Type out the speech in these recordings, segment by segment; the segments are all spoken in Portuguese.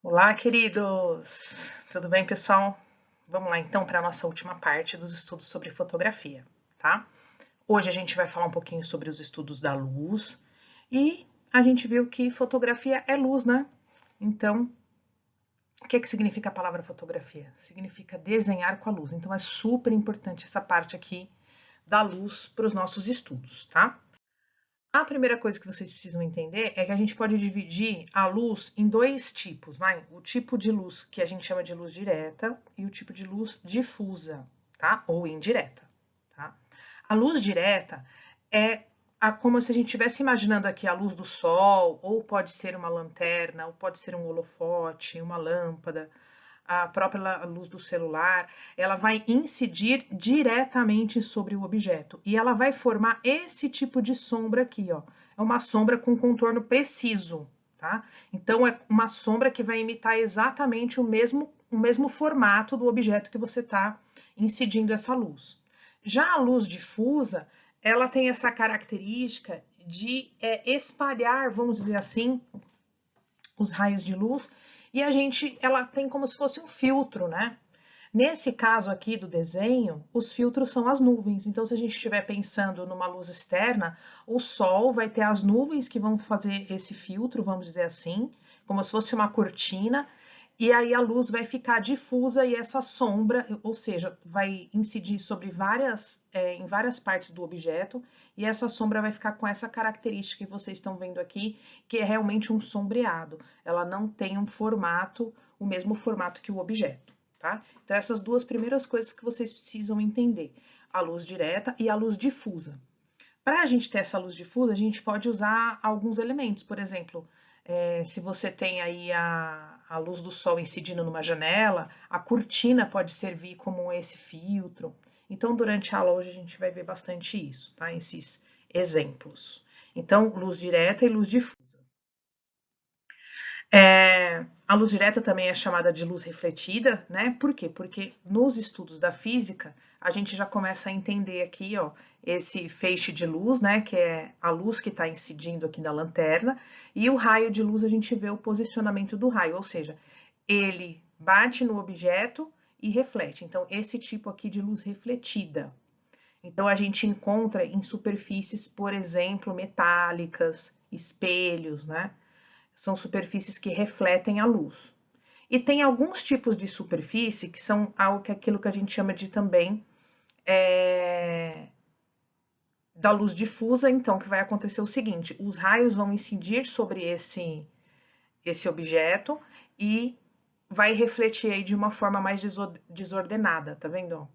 Olá, queridos! Tudo bem, pessoal? Vamos lá então para a nossa última parte dos estudos sobre fotografia, tá? Hoje a gente vai falar um pouquinho sobre os estudos da luz e a gente viu que fotografia é luz, né? Então, o que significa a palavra fotografia? Significa desenhar com a luz. Então, é super importante essa parte aqui da luz para os nossos estudos, tá? A primeira coisa que vocês precisam entender é que a gente pode dividir a luz em dois tipos, vai? O tipo de luz que a gente chama de luz direta e o tipo de luz difusa, tá? Ou indireta, tá? A luz direta é como se a gente estivesse imaginando aqui a luz do sol, ou pode ser uma lanterna, ou pode ser um holofote, uma lâmpada, a própria luz do celular, ela vai incidir diretamente sobre o objeto e ela vai formar esse tipo de sombra aqui, ó. É uma sombra com contorno preciso, tá? Então é uma sombra que vai imitar exatamente o mesmo formato do objeto que você está incidindo essa luz. Já a luz difusa, ela tem essa característica de espalhar, vamos dizer assim, os raios de luz e ela tem como se fosse um filtro, né? Nesse caso aqui do desenho, os filtros são as nuvens. Então, se a gente estiver pensando numa luz externa, o sol vai ter as nuvens que vão fazer esse filtro, vamos dizer assim, como se fosse uma cortina, e aí a luz vai ficar difusa e essa sombra, ou seja, vai incidir sobre em várias partes do objeto, e essa sombra vai ficar com essa característica que vocês estão vendo aqui, que é realmente um sombreado. Ela não tem um formato, o mesmo formato que o objeto, tá? Então, essas duas primeiras coisas que vocês precisam entender, a luz direta e a luz difusa. Para a gente ter essa luz difusa, a gente pode usar alguns elementos, por exemplo, se você tem aí a luz do sol incidindo numa janela, a cortina pode servir como esse filtro. Então, durante a aula hoje a gente vai ver bastante isso, tá? Esses exemplos. Então, luz direta e luz difusa. A luz direta também é chamada de luz refletida, né? Por quê? Porque nos estudos da física, a gente já começa a entender aqui, ó, esse feixe de luz, né? Que é a luz que está incidindo aqui na lanterna, e o raio de luz a gente vê o posicionamento do raio, ou seja, ele bate no objeto e reflete. Então, esse tipo aqui de luz refletida. Então, a gente encontra em superfícies, por exemplo, metálicas, espelhos, né? São superfícies que refletem a luz. E tem alguns tipos de superfície que são aquilo que a gente chama de também da luz difusa, então, que vai acontecer o seguinte, os raios vão incidir sobre esse objeto e vai refletir aí de uma forma mais desordenada, tá vendo?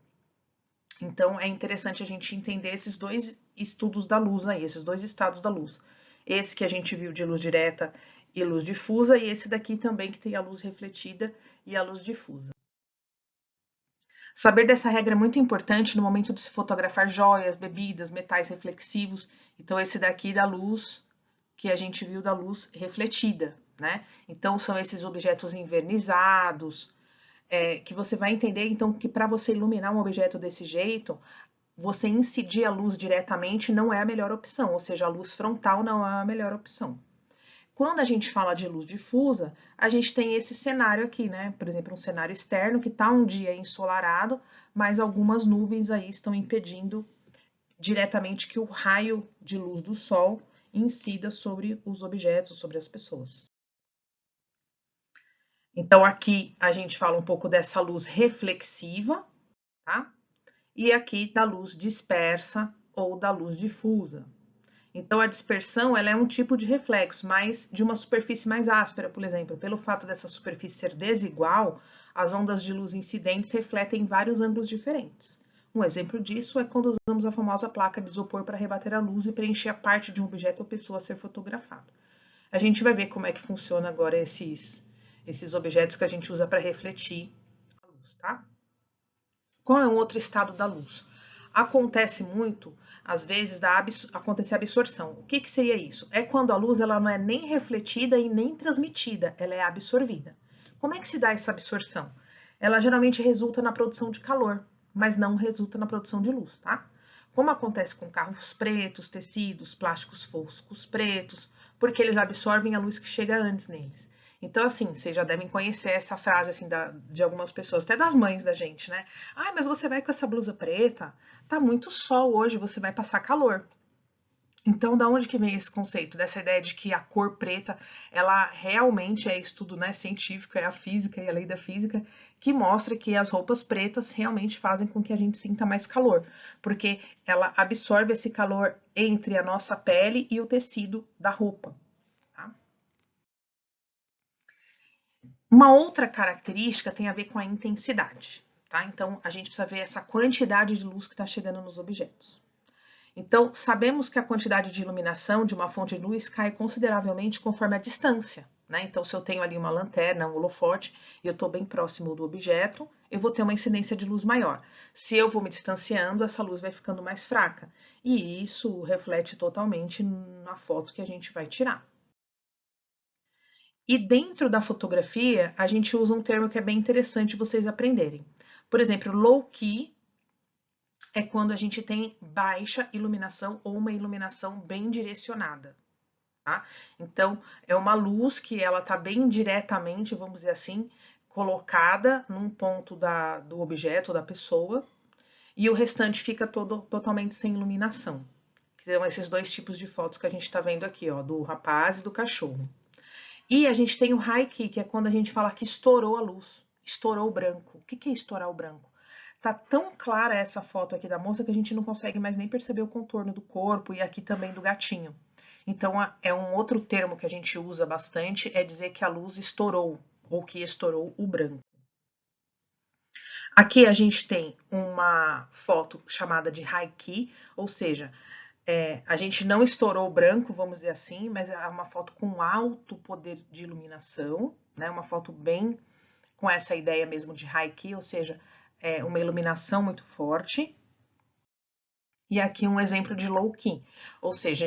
Então, é interessante a gente entender esses dois estudos da luz aí, esses dois estados da luz. Esse que a gente viu de luz direta e luz difusa, e esse daqui também que tem a luz refletida e a luz difusa. Saber dessa regra é muito importante no momento de se fotografar joias, bebidas, metais reflexivos. Então, esse daqui da luz, que a gente viu da luz refletida, né? Então, são esses objetos envernizados, que você vai entender, então, que para você iluminar um objeto desse jeito, você incidir a luz diretamente não é a melhor opção, ou seja, a luz frontal não é a melhor opção. Quando a gente fala de luz difusa, a gente tem esse cenário aqui, né? Por exemplo, um cenário externo que está um dia ensolarado, mas algumas nuvens aí estão impedindo diretamente que o raio de luz do sol incida sobre os objetos, sobre as pessoas. Então, aqui a gente fala um pouco dessa luz reflexiva, tá? E aqui da luz dispersa ou da luz difusa. Então, a dispersão ela é um tipo de reflexo, mas de uma superfície mais áspera, por exemplo. Pelo fato dessa superfície ser desigual, as ondas de luz incidentes refletem em vários ângulos diferentes. Um exemplo disso é quando usamos a famosa placa de isopor para rebater a luz e preencher a parte de um objeto ou pessoa a ser fotografado. A gente vai ver como é que funciona agora esses objetos que a gente usa para refletir a luz, tá? Qual é um outro estado da luz? Acontece muito, às vezes, acontecer absorção. O que seria isso? É quando a luz ela não é nem refletida e nem transmitida, ela é absorvida. Como é que se dá essa absorção? Ela geralmente resulta na produção de calor, mas não resulta na produção de luz, tá? Como acontece com carros pretos, tecidos, plásticos foscos pretos, porque eles absorvem a luz que chega antes neles. Então, assim, vocês já devem conhecer essa frase, assim, de algumas pessoas, até das mães da gente, né? Ah, mas você vai com essa blusa preta? Tá muito sol hoje, você vai passar calor. Então, da onde que vem esse conceito? Dessa ideia de que a cor preta, ela realmente é estudo, né, científico, é a física e a lei da física, que mostra que as roupas pretas realmente fazem com que a gente sinta mais calor, porque ela absorve esse calor entre a nossa pele e o tecido da roupa. Tá? Uma outra característica tem a ver com a intensidade. Tá? Então, a gente precisa ver essa quantidade de luz que está chegando nos objetos. Então, sabemos que a quantidade de iluminação de uma fonte de luz cai consideravelmente conforme a distância, né? Então, se eu tenho ali uma lanterna, um holofote, e eu estou bem próximo do objeto, eu vou ter uma incidência de luz maior. Se eu vou me distanciando, essa luz vai ficando mais fraca. E isso reflete totalmente na foto que a gente vai tirar. E dentro da fotografia, a gente usa um termo que é bem interessante vocês aprenderem. Por exemplo, low key é quando a gente tem baixa iluminação ou uma iluminação bem direcionada. Tá? Então, é uma luz que ela está bem diretamente, vamos dizer assim, colocada num ponto do objeto, da pessoa, e o restante fica totalmente sem iluminação. Então, esses dois tipos de fotos que a gente está vendo aqui, ó, do rapaz e do cachorro. E a gente tem o high key, que é quando a gente fala que estourou a luz, estourou o branco. O que é estourar o branco? Tá tão clara essa foto aqui da moça que a gente não consegue mais nem perceber o contorno do corpo e aqui também do gatinho. Então, é um outro termo que a gente usa bastante, é dizer que a luz estourou, ou que estourou o branco. Aqui a gente tem uma foto chamada de high key, ou seja, a gente não estourou o branco, vamos dizer assim, mas é uma foto com alto poder de iluminação, né? Uma foto bem com essa ideia mesmo de high key, ou seja, uma iluminação muito forte. E aqui um exemplo de low key, ou seja,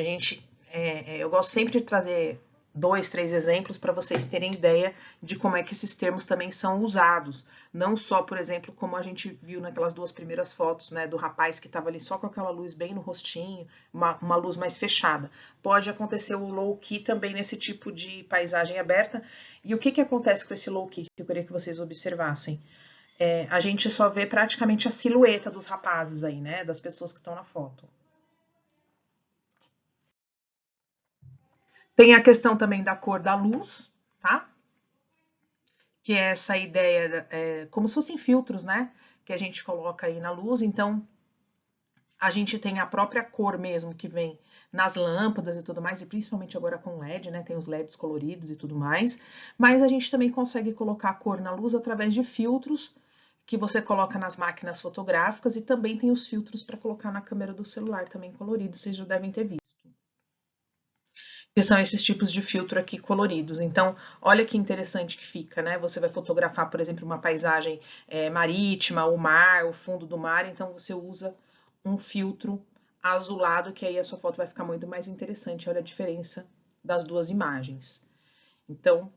eu gosto sempre de trazer 2, 3 exemplos para vocês terem ideia de como é que esses termos também são usados. Não só, por exemplo, como a gente viu naquelas duas primeiras fotos, né, do rapaz que estava ali só com aquela luz bem no rostinho, uma luz mais fechada. Pode acontecer o low key também nesse tipo de paisagem aberta. E o que acontece com esse low key que eu queria que vocês observassem? A gente só vê praticamente a silhueta dos rapazes aí, né, das pessoas que estão na foto. Tem a questão também da cor da luz, tá? Que é essa ideia, como se fossem filtros, né? Que a gente coloca aí na luz. Então, a gente tem a própria cor mesmo que vem nas lâmpadas e tudo mais, e principalmente agora com LED, né? Tem os LEDs coloridos e tudo mais. Mas a gente também consegue colocar a cor na luz através de filtros que você coloca nas máquinas fotográficas e também tem os filtros para colocar na câmera do celular também coloridos, vocês já devem ter visto. Que são esses tipos de filtro aqui coloridos. Então, olha que interessante que fica, né? Você vai fotografar, por exemplo, uma paisagem marítima, o mar, o fundo do mar, então você usa um filtro azulado, que aí a sua foto vai ficar muito mais interessante. Olha a diferença das duas imagens. Então,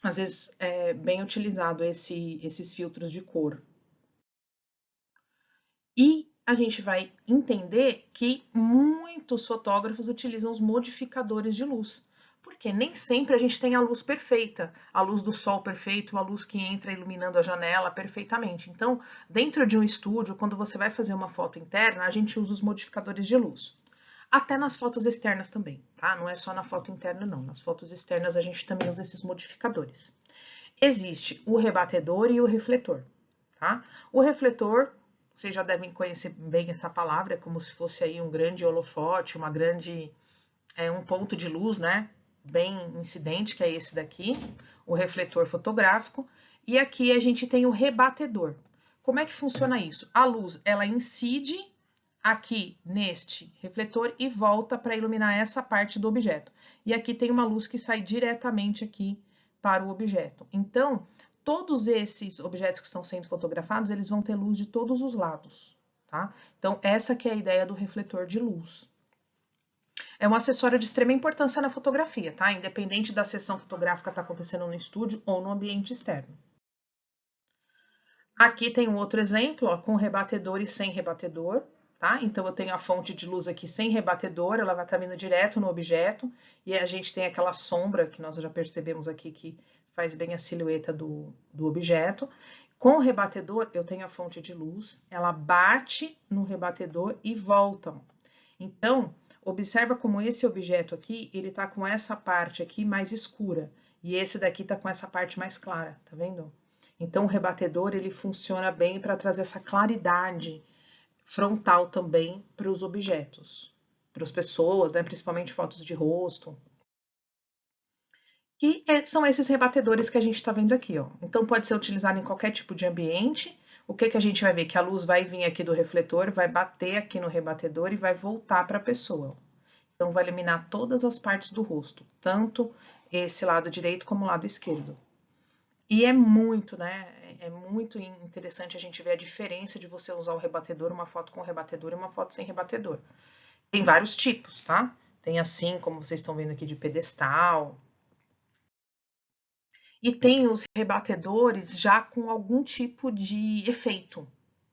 às vezes é bem utilizado esses filtros de cor. E a gente vai entender que muitos fotógrafos utilizam os modificadores de luz, porque nem sempre a gente tem a luz perfeita, a luz do sol perfeito, a luz que entra iluminando a janela perfeitamente. Então, dentro de um estúdio, quando você vai fazer uma foto interna, a gente usa os modificadores de luz. Até nas fotos externas também, tá? Não é só na foto interna, não. Nas fotos externas a gente também usa esses modificadores. Existe o rebatedor e o refletor, tá? O refletor, vocês já devem conhecer bem essa palavra, é como se fosse aí um grande holofote, um ponto de luz, né? Bem incidente, que é esse daqui, o refletor fotográfico. E aqui a gente tem o rebatedor. Como é que funciona isso? A luz, ela incide aqui neste refletor e volta para iluminar essa parte do objeto. E aqui tem uma luz que sai diretamente aqui para o objeto. Então, todos esses objetos que estão sendo fotografados, eles vão ter luz de todos os lados, tá? Então, essa que é a ideia do refletor de luz. É um acessório de extrema importância na fotografia, tá? Independente da sessão fotográfica estar acontecendo no estúdio ou no ambiente externo. Aqui tem um outro exemplo, ó, com rebatedor e sem rebatedor. tá? Então, eu tenho a fonte de luz aqui sem rebatedor, ela vai estar vindo direto no objeto, e a gente tem aquela sombra que nós já percebemos aqui que faz bem a silhueta do objeto. Com o rebatedor, eu tenho a fonte de luz, ela bate no rebatedor e volta. Então, observa como esse objeto aqui, ele tá com essa parte aqui mais escura, e esse daqui tá com essa parte mais clara, tá vendo? Então, o rebatedor, ele funciona bem para trazer essa claridade frontal também para os objetos, para as pessoas, né, principalmente fotos de rosto. E são esses rebatedores que a gente está vendo aqui, ó. Então, pode ser utilizado em qualquer tipo de ambiente. O que a gente vai ver? Que a luz vai vir aqui do refletor, vai bater aqui no rebatedor e vai voltar para a pessoa. Então, vai iluminar todas as partes do rosto, tanto esse lado direito como o lado esquerdo. E é muito, né? É muito interessante a gente ver a diferença de você usar o rebatedor, uma foto com rebatedor e uma foto sem rebatedor. Tem vários tipos, tá? Tem assim, como vocês estão vendo aqui, de pedestal. E tem os rebatedores já com algum tipo de efeito,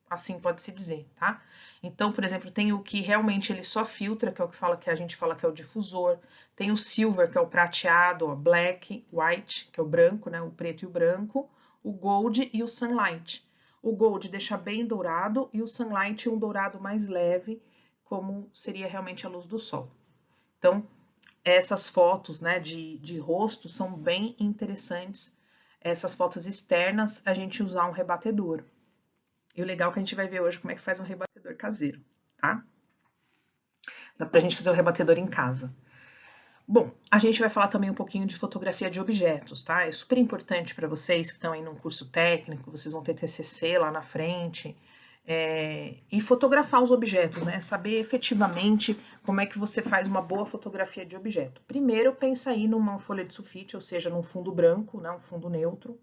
assim pode-se dizer, tá? Então, por exemplo, tem o que realmente ele só filtra, que é o que a gente fala que é o difusor. Tem o silver, que é o prateado, ó, black, white, que é o branco, né? O preto e o branco. O gold e o sunlight. O gold deixa bem dourado e o sunlight um dourado mais leve, como seria realmente a luz do sol. Então, essas fotos, né, de rosto são bem interessantes. Essas fotos externas, a gente usar um rebatedor. E o legal é que a gente vai ver hoje como é que faz um rebatedor caseiro, tá? Dá pra gente fazer o rebatedor em casa. Bom, a gente vai falar também um pouquinho de fotografia de objetos, tá? É super importante para vocês que estão aí num curso técnico, vocês vão ter TCC lá na frente, e fotografar os objetos, né? Saber efetivamente como é que você faz uma boa fotografia de objeto. Primeiro, pensa aí numa folha de sulfite, ou seja, num fundo branco, né? Um fundo neutro,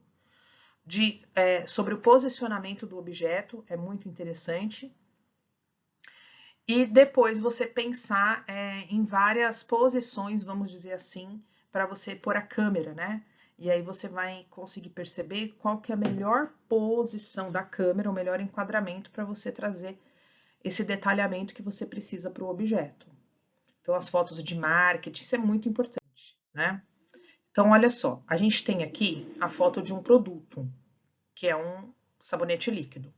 sobre o posicionamento do objeto, é muito interessante. E depois você pensar em várias posições, vamos dizer assim, para você pôr a câmera, né? E aí você vai conseguir perceber qual que é a melhor posição da câmera, o melhor enquadramento para você trazer esse detalhamento que você precisa para o objeto. Então, as fotos de marketing, isso é muito importante, né? Então, olha só, a gente tem aqui a foto de um produto, que é um sabonete líquido.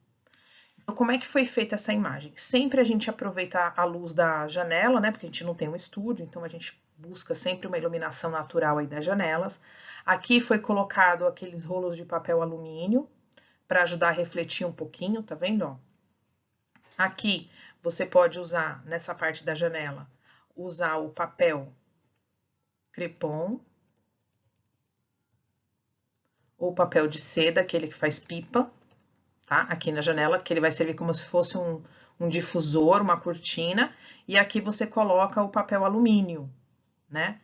Então, como é que foi feita essa imagem? Sempre a gente aproveita a luz da janela, né? Porque a gente não tem um estúdio, então a gente busca sempre uma iluminação natural aí das janelas. Aqui foi colocado aqueles rolos de papel alumínio para ajudar a refletir um pouquinho, tá vendo? Ó? Aqui você pode usar, nessa parte da janela, usar o papel crepom ou papel de seda, aquele que faz pipa, tá? Aqui na janela, que ele vai servir como se fosse um difusor, uma cortina, e aqui você coloca o papel alumínio, né?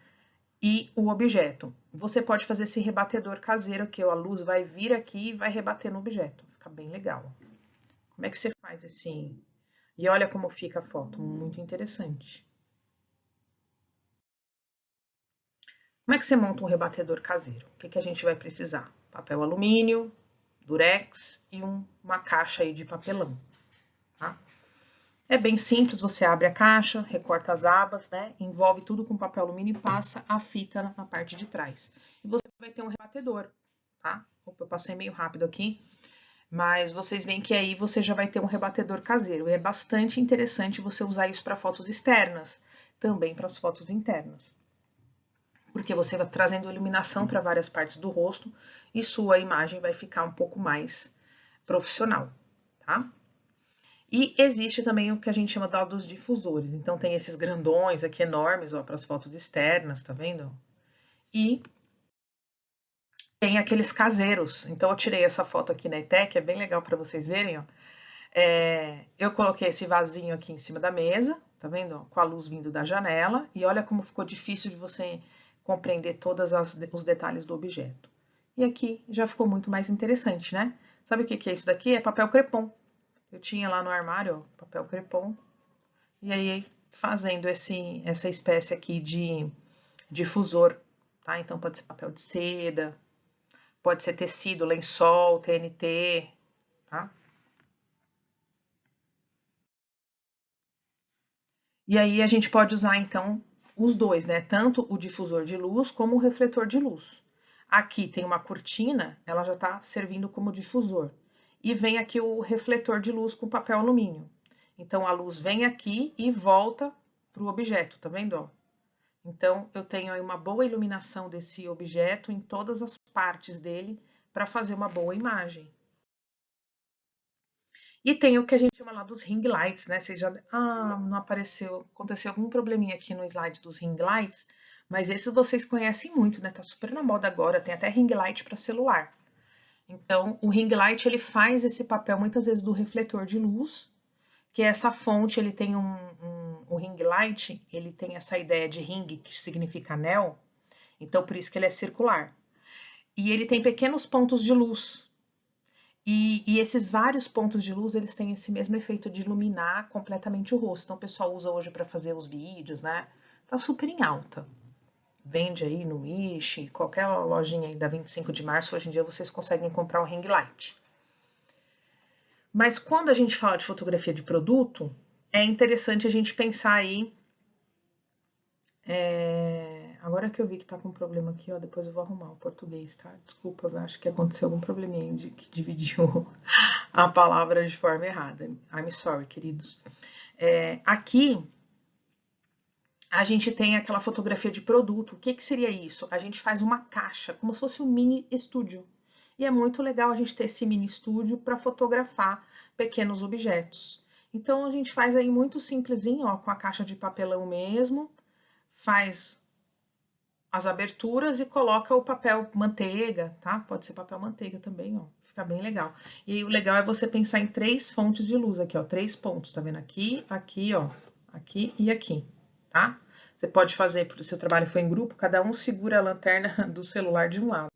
E o objeto. Você pode fazer esse rebatedor caseiro, que a luz vai vir aqui e vai rebater no objeto. Fica bem legal. Como é que você faz esse... E olha como fica a foto, muito interessante. Como é que você monta um rebatedor caseiro? O que a gente vai precisar? Papel alumínio, durex e uma caixa aí de papelão, tá? É bem simples, você abre a caixa, recorta as abas, né? Envolve tudo com papel alumínio e passa a fita na parte de trás. E você vai ter um rebatedor, tá? Opa, eu passei meio rápido aqui, mas vocês veem que aí você já vai ter um rebatedor caseiro. E é bastante interessante você usar isso para fotos externas, também para as fotos internas. Porque você vai trazendo iluminação para várias partes do rosto e sua imagem vai ficar um pouco mais profissional, tá? E existe também o que a gente chama dos difusores. Então, tem esses grandões aqui enormes, ó, para as fotos externas, tá vendo? E tem aqueles caseiros. Então, eu tirei essa foto aqui na ETEC, é bem legal para vocês verem, ó. Eu coloquei esse vasinho aqui em cima da mesa, tá vendo? Ó, com a luz vindo da janela. E olha como ficou difícil de você compreender todos os detalhes do objeto. E aqui já ficou muito mais interessante, né? Sabe o que é isso daqui? É papel crepom. Eu tinha lá no armário, ó, papel crepom. E aí, fazendo essa espécie aqui de difusor, tá? Então, pode ser papel de seda, pode ser tecido, lençol, TNT, tá? E aí a gente pode usar, então, os dois, né? Tanto o difusor de luz como o refletor de luz. Aqui tem uma cortina, ela já está servindo como difusor. E vem aqui o refletor de luz com papel alumínio. Então, a luz vem aqui e volta para o objeto, tá vendo? Ó? Então, eu tenho aí uma boa iluminação desse objeto em todas as partes dele para fazer uma boa imagem. E tem o que a gente chama lá dos ring lights, né? Vocês já... Ah, não apareceu. Aconteceu algum probleminha aqui no slide dos ring lights, mas esses vocês conhecem muito, né? Tá super na moda agora, tem até ring light para celular. Então, o ring light ele faz esse papel muitas vezes do refletor de luz, que é essa fonte, ele tem o ring light, ele tem essa ideia de ring, que significa anel, então por isso que ele é circular. E ele tem pequenos pontos de luz. E esses vários pontos de luz, eles têm esse mesmo efeito de iluminar completamente o rosto. Então, o pessoal usa hoje para fazer os vídeos, né? Tá super em alta. Vende aí no Wish, qualquer lojinha aí da 25 de março, hoje em dia vocês conseguem comprar um ring light. Mas quando a gente fala de fotografia de produto, é interessante a gente pensar aí... Agora que eu vi que tá com um problema aqui, ó, depois eu vou arrumar o português, tá? Desculpa, eu acho que aconteceu algum probleminha que dividiu a palavra de forma errada. I'm sorry, queridos. Aqui, a gente tem aquela fotografia de produto. O que seria isso? A gente faz uma caixa, como se fosse um mini estúdio. E é muito legal a gente ter esse mini estúdio para fotografar pequenos objetos. Então, a gente faz aí muito simplesinho, ó, com a caixa de papelão mesmo, faz as aberturas e coloca o papel manteiga, tá? Pode ser papel manteiga também, ó. Fica bem legal. E aí, o legal é você pensar em 3 fontes de luz aqui, ó. 3 pontos, tá vendo? Aqui, aqui, ó. Aqui e aqui, tá? Você pode fazer, porque o seu trabalho foi em grupo, cada um segura a lanterna do celular de um lado.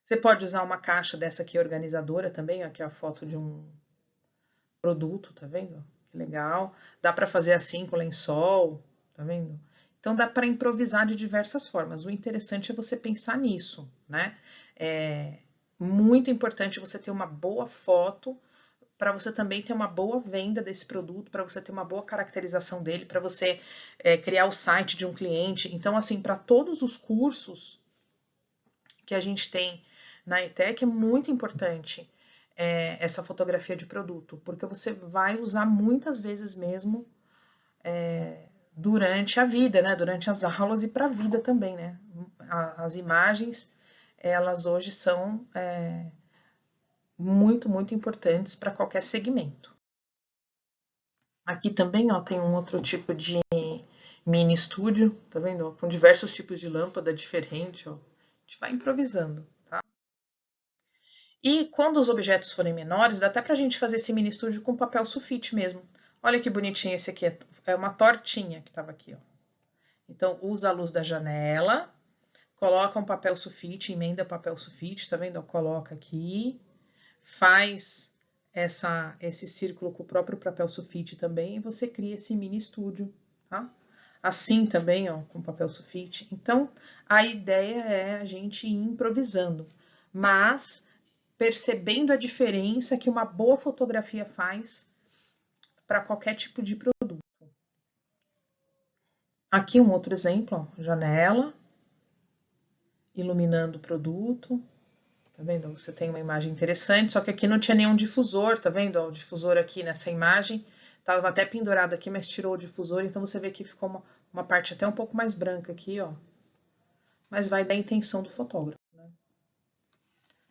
Você pode usar uma caixa dessa aqui organizadora também, ó. Aqui é a foto de um produto, tá vendo? Que legal. Dá para fazer assim com lençol, tá vendo? Então dá para improvisar de diversas formas. O interessante é você pensar nisso, né? É muito importante você ter uma boa foto para você também ter uma boa venda desse produto, para você ter uma boa caracterização dele, para você criar o site de um cliente. Então, assim, para todos os cursos que a gente tem na ETEC, é muito importante essa fotografia de produto, porque você vai usar muitas vezes mesmo durante a vida, né? Durante as aulas e para a vida também, né? As imagens, elas hoje são muito, muito importantes para qualquer segmento. Aqui também, ó, tem um outro tipo de mini estúdio, tá vendo? Ó, com diversos tipos de lâmpada diferente, ó. A gente vai improvisando, tá? E quando os objetos forem menores, dá até pra gente fazer esse mini estúdio com papel sulfite mesmo. Olha que bonitinho esse aqui, é uma tortinha que tava aqui, ó. Então, usa a luz da janela, coloca um papel sulfite, emenda papel sulfite, tá vendo? Coloca aqui, faz esse círculo com o próprio papel sulfite também, e você cria esse mini estúdio, tá? Assim também, ó, com papel sulfite. Então, a ideia é a gente ir improvisando, mas percebendo a diferença que uma boa fotografia faz para qualquer tipo de produto. Aqui um outro exemplo, ó, janela, iluminando o produto. Tá vendo? Você tem uma imagem interessante, só que aqui não tinha nenhum difusor, tá vendo? Ó, o difusor aqui nessa imagem tava até pendurado aqui, mas tirou o difusor, então você vê que ficou uma parte até um pouco mais branca aqui, ó. Mas vai da intenção do fotógrafo, né?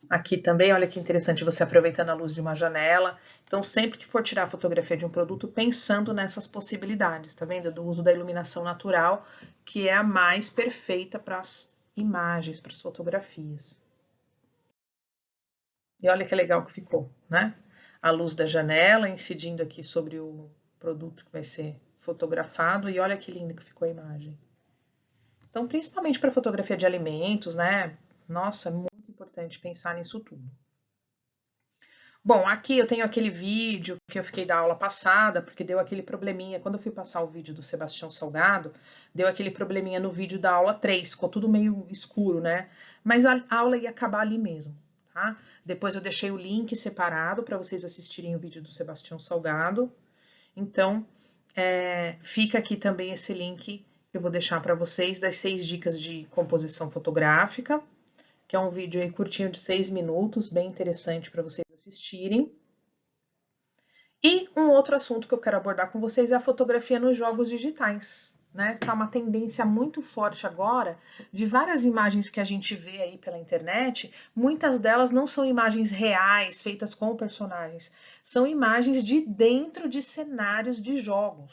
Aqui também, olha que interessante, você aproveitando a luz de uma janela. Então, sempre que for tirar a fotografia de um produto, pensando nessas possibilidades, tá vendo? Do uso da iluminação natural, que é a mais perfeita para as imagens, para as fotografias. E olha que legal que ficou, né? A luz da janela incidindo aqui sobre o produto que vai ser fotografado. E olha que linda que ficou a imagem. Então, principalmente para fotografia de alimentos, né? Nossa, é muito importante pensar nisso tudo. Bom, aqui eu tenho aquele vídeo que eu fiquei da aula passada, porque deu aquele probleminha. Quando eu fui passar o vídeo do Sebastião Salgado, deu aquele probleminha no vídeo da aula 3, ficou tudo meio escuro, né? Mas a aula ia acabar ali mesmo, tá? Depois eu deixei o link separado para vocês assistirem o vídeo do Sebastião Salgado. Então, fica aqui também esse link que eu vou deixar para vocês das 6 dicas de composição fotográfica, que é um vídeo aí curtinho de 6 minutos, bem interessante para vocês assistirem. E um outro assunto que eu quero abordar com vocês é a fotografia nos jogos digitais, né? Tá uma tendência muito forte agora de várias imagens que a gente vê aí pela internet, muitas delas não são imagens reais feitas com personagens, são imagens de dentro de cenários de jogos,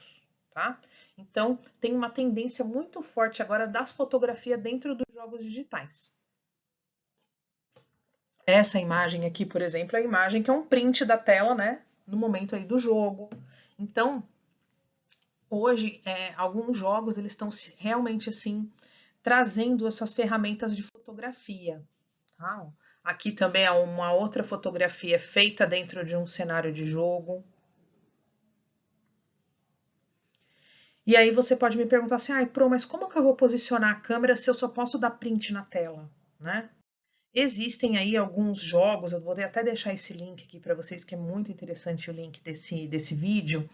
tá? Então, tem uma tendência muito forte agora das fotografias dentro dos jogos digitais. Essa imagem aqui, por exemplo, é a imagem que é um print da tela, né? No momento aí do jogo. Então, hoje, alguns jogos, eles estão realmente, assim, trazendo essas ferramentas de fotografia. Tá? Aqui também é uma outra fotografia feita dentro de um cenário de jogo. E aí você pode me perguntar assim, ai, Pro, mas como que eu vou posicionar a câmera se eu só posso dar print na tela, né? Existem aí alguns jogos, eu vou até deixar esse link aqui para vocês, que é muito interessante o link desse vídeo,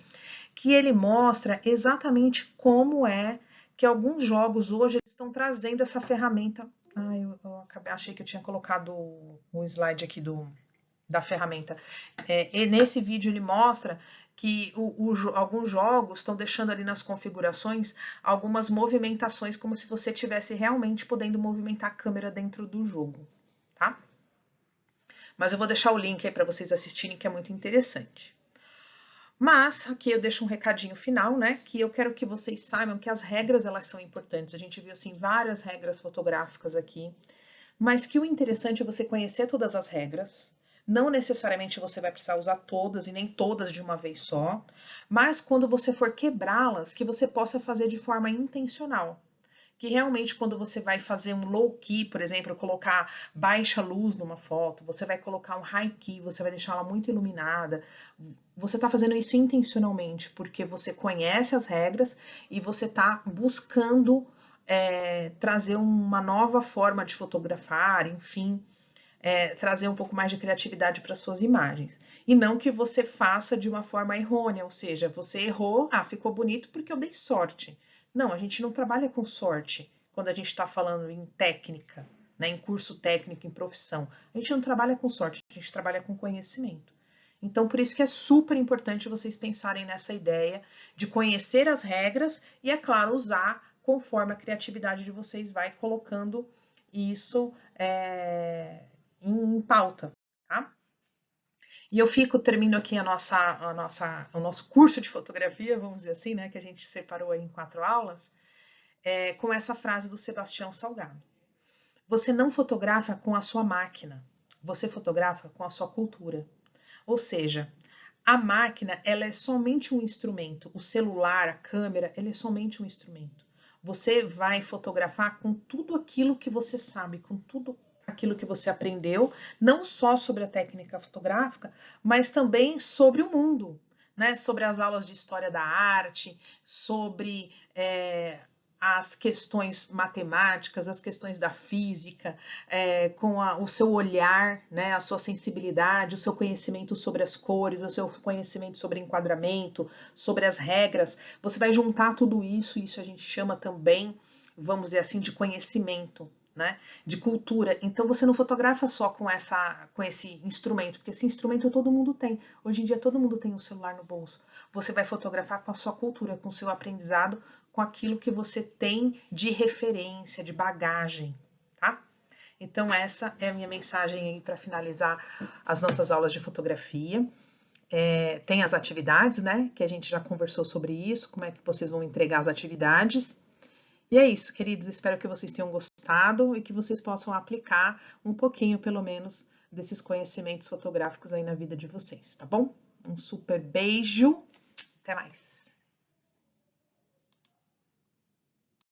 que ele mostra exatamente como é que alguns jogos hoje estão trazendo essa ferramenta. Ah, eu achei que eu tinha colocado o slide aqui da ferramenta. E nesse vídeo ele mostra que alguns jogos estão deixando ali nas configurações algumas movimentações, como se você estivesse realmente podendo movimentar a câmera dentro do jogo, tá? Mas eu vou deixar o link aí para vocês assistirem, que é muito interessante. Mas aqui eu deixo um recadinho final, né? Que eu quero que vocês saibam que as regras elas são importantes. A gente viu assim várias regras fotográficas aqui, mas que o interessante é você conhecer todas as regras. Não necessariamente você vai precisar usar todas e nem todas de uma vez só, mas quando você for quebrá-las, que você possa fazer de forma intencional. Que realmente quando você vai fazer um low key, por exemplo, colocar baixa luz numa foto, você vai colocar um high key, você vai deixar ela muito iluminada, você está fazendo isso intencionalmente, porque você conhece as regras e você está buscando trazer uma nova forma de fotografar, enfim, trazer um pouco mais de criatividade para suas imagens. E não que você faça de uma forma errônea, ou seja, você errou, ficou bonito porque eu dei sorte. Não, a gente não trabalha com sorte quando a gente está falando em técnica, né, em curso técnico, em profissão. A gente não trabalha com sorte, a gente trabalha com conhecimento. Então, por isso que é super importante vocês pensarem nessa ideia de conhecer as regras e, é claro, usar conforme a criatividade de vocês vai colocando isso em pauta, tá? E eu termino aqui o nosso curso de fotografia, vamos dizer assim, né, que a gente separou aí em 4 aulas, com essa frase do Sebastião Salgado. Você não fotografa com a sua máquina, você fotografa com a sua cultura. Ou seja, a máquina, ela é somente um instrumento, o celular, a câmera, ele é somente um instrumento. Você vai fotografar com tudo aquilo que você sabe, com tudo aquilo que você aprendeu, não só sobre a técnica fotográfica, mas também sobre o mundo, né? Sobre as aulas de história da arte, sobre as questões matemáticas, as questões da física, com o seu olhar, né, a sua sensibilidade, o seu conhecimento sobre as cores, o seu conhecimento sobre enquadramento, sobre as regras. Você vai juntar tudo isso, e isso a gente chama também, vamos dizer assim, de conhecimento, né, de cultura. Então você não fotografa só com esse instrumento, porque esse instrumento todo mundo tem. Hoje em dia todo mundo tem um celular no bolso. Você vai fotografar com a sua cultura, com o seu aprendizado, com aquilo que você tem de referência, de bagagem, tá? Então essa é a minha mensagem aí para finalizar as nossas aulas de fotografia. Tem as atividades, né? Que a gente já conversou sobre isso, como é que vocês vão entregar as atividades. E é isso, queridos. Espero que vocês tenham gostado e que vocês possam aplicar um pouquinho, pelo menos, desses conhecimentos fotográficos aí na vida de vocês, tá bom? Um super beijo. Até mais.